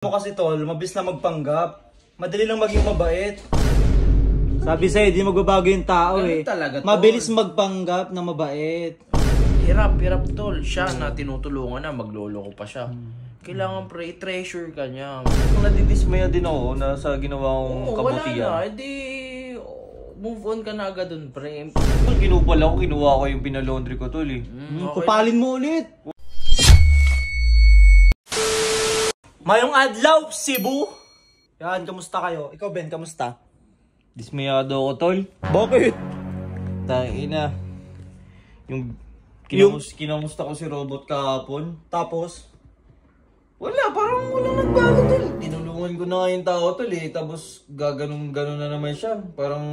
Mo kasi tol, mabilis na magpanggap. Madali lang maging mabait. Sabi sa'yo, di magbabago yung tao eh. Talaga, mabilis magpanggap na mabait. Hirap tol. Siya na tinutulungan na, magloloko pa siya. Kailangan pre, treasure ka niya. Nadidismaya din ako na sa ginawa kong kabutihan. Wala na, edi move on ka na agad dun pre. Kinupal ako, kinuha ko yung pinalaundry ko tol eh. Okay. Kupalin mo ulit. Mayong adlaw, Cebu. Yan, kamusta kayo? Ikaw Ben, kamusta? Dismayado ako tol. Bakit? Tangina. Yung kinamusta ko si Robot kahapon. Tapos? Wala, parang walang nagbago tol. Tinulungan ko na nga yung tao tol eh. Tapos gaganong-ganon na naman siya. Parang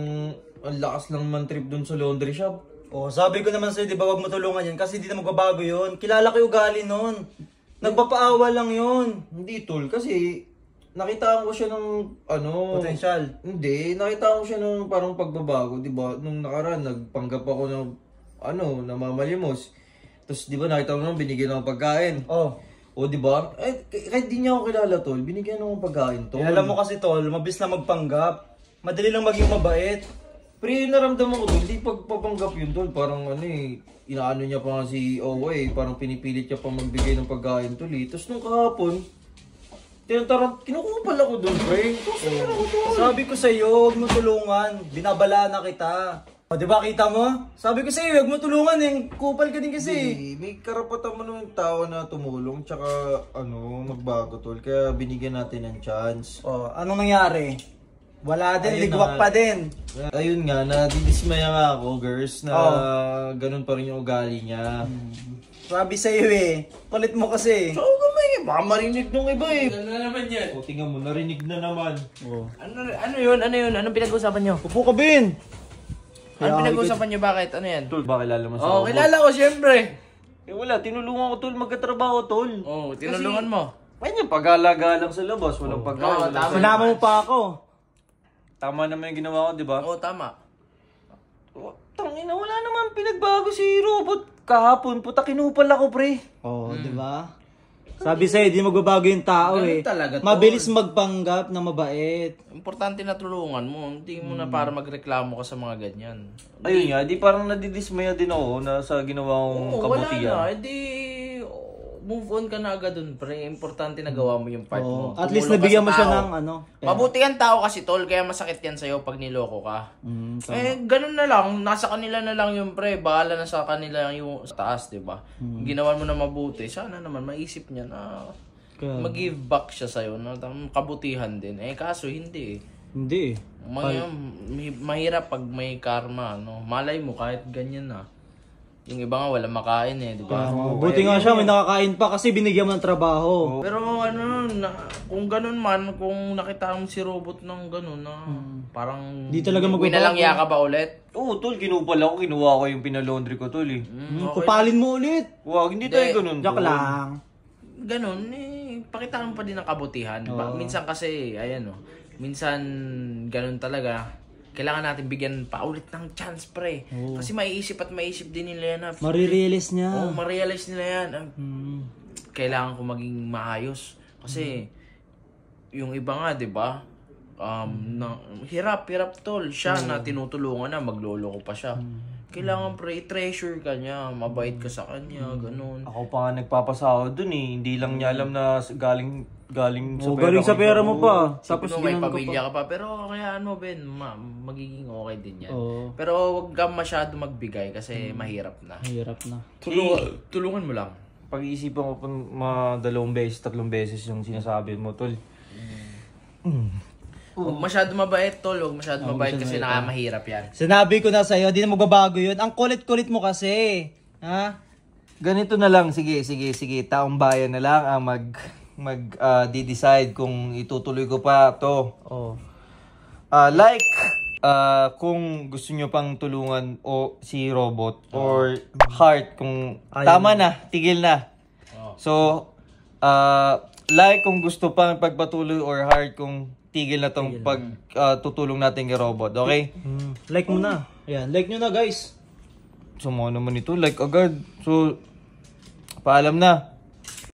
ang lakas lang man trip dun sa laundry shop. Oh, sabi ko naman sa'yo, di ba wag mo tulungan yan kasi di na magbabago yun. Kilala ko yung ugali nun. Nagpapaawa lang yun. Hindi tol, kasi nakita ko siya ng Potential. Hindi, nakita ko siya ng parang pagbabago, 'di ba? Nung nakaraan nagpanggap ako ng namamalimos. Tapos 'di ba nakita ko nung binigyan ako ng pagkain. Oh. O 'di ba? Eh kahit di niya ako kilala tol, binigyan ako ng pagkain tol. Alam mo kasi tol, mabilis na magpanggap. Madali lang maging mabait. Pero yung naramdaman ko tol, hindi pagpapanggap yun tol, parang inaano niya pa nga si Owa eh, parang pinipilit niya pa magbigay ng pagkain tol eh. Tapos nung kahapon, kinukupal ako doon, pre. Sabi ko sa'yo, huwag mo tulungan. Binabala na kita. O, diba kita mo? Sabi ko sa'yo, huwag mo tulungan eh. Kupal ka din kasi. May karapatan mo ng tao na tumulong, tsaka magbago tol. Kaya binigyan natin ng chance. O, anong nangyari? Wala din, Ayun ligwak na, pa din. Ayun nga, nadidismaya nga ako, girls, na ganun pa rin yung ugali niya. Sabi sa'yo eh, kulit mo kasi. So, kamay, baka marinig nung iba eh. Ano na naman yan? O, tingnan mo, narinig na naman. Oh. Ano yun? Anong pinag-uusapan nyo? Upo ka, Ben. Ano pinag-uusapan nyo? Bakit? Ano yan? Tol, baka kilala mo sa Oh, kilala ko siyempre. Eh wala, tinulungan ko tol, magkatrabaho tol. Oh, tinulungan mo. Kanya, pag-alaga lang sa labas, walang pagkain. tama. Sinama mo pa ako. Tama naman yung ginawa ko, di ba? Oo, tama. Tangina, wala naman pinagbago si Robot. Kahapon, puta, kinupal ako, pre. Oo, di ba? Sabi sa'yo, di magbabago yung tao Ganun eh. talaga, tol. Mabilis magpanggap na mabait. Importante na tulungan mo. Hindi mo na para magreklamo ka sa mga ganyan. Ayun nga, di parang nadidismaya din ako na sa ginawa kong kabutihan. Wala na. Edi move on ka na agad dun, pre. Importante na gawa mo yung part mo. At least Tumulong ka nabigyan sa mo siya tao. ng pera. Mabuti ang tao kasi tol, kaya masakit yan sa'yo pag niloko ka. Ganun na lang, nasa kanila na lang yung pre, bahala na sa kanila yung sa taas, di ba? Ginawan mo na mabuti, sana naman maisip niya na mag-give back siya sa'yo, na kabutihan din. Kaso hindi eh. Hindi eh. Mahirap pag may karma, no? Malay mo kahit ganyan na. Yung iba nga wala makain eh, di ba? Buti nga siya, may nakakain pa kasi binigyan mo ng trabaho. Pero kung ganun man, kung nakita mo si Robot ng ganun na parang Di talaga magbabago. Winalangya ka ba ulit? Oo, tol, kinupal ako, kinuha ko yung pinalaundry ko, tol eh. Kupalin mo ulit. Wag, hindi tayo ganun. Joke lang. Ganun pakitaan pa din ng kabutihan. Minsan kasi, minsan ganun talaga. Kailangan natin bigyan pa ulit ng chance, pre. Kasi maiisip din nila yan. Marirealize niya. Ma-realize nila yan. Kailangan ko maging maayos. Kasi, yung iba nga, di ba? Hirap tol. Siya na tinutulungan na, magloloko pa siya. Kailangan, pre, treasure ka niya. Mabait ka sa kanya, ganun. Ako pa nga nagpapasahod dun eh. Hindi lang niya alam na galing sa pera. Galing sa pera mo pa. Tapos may pamilya ka pa. Pero kaya Ben, magiging okay din yan. Pero huwag kang masyado magbigay kasi mahirap na. Mahirap na. Tulungan mo lang. Pag-iisipan ko pa dalawang beses, tatlong beses yung sinasabi mo, tol. Huwag masyado mabait, tol. Huwag masyado mabait kasi mahirap yan. Sinabi ko na sa'yo, di na magbabago yun. Ang kulit-kulit mo kasi. Ha? Ganito na lang, sige. Taong bayan na lang ang di-decide kung itutuloy ko pa to. Kung gusto nyo pang tulungan o si Robot or Heart kung tama na, tigil na. So, kung gusto pang pagpatuloy or Heart kung tigil na tong pagtutulong natin kay Robot, okay? Like mo na. Ayan, like nyo na guys. So, mo naman ito, like agad. So, paalam na.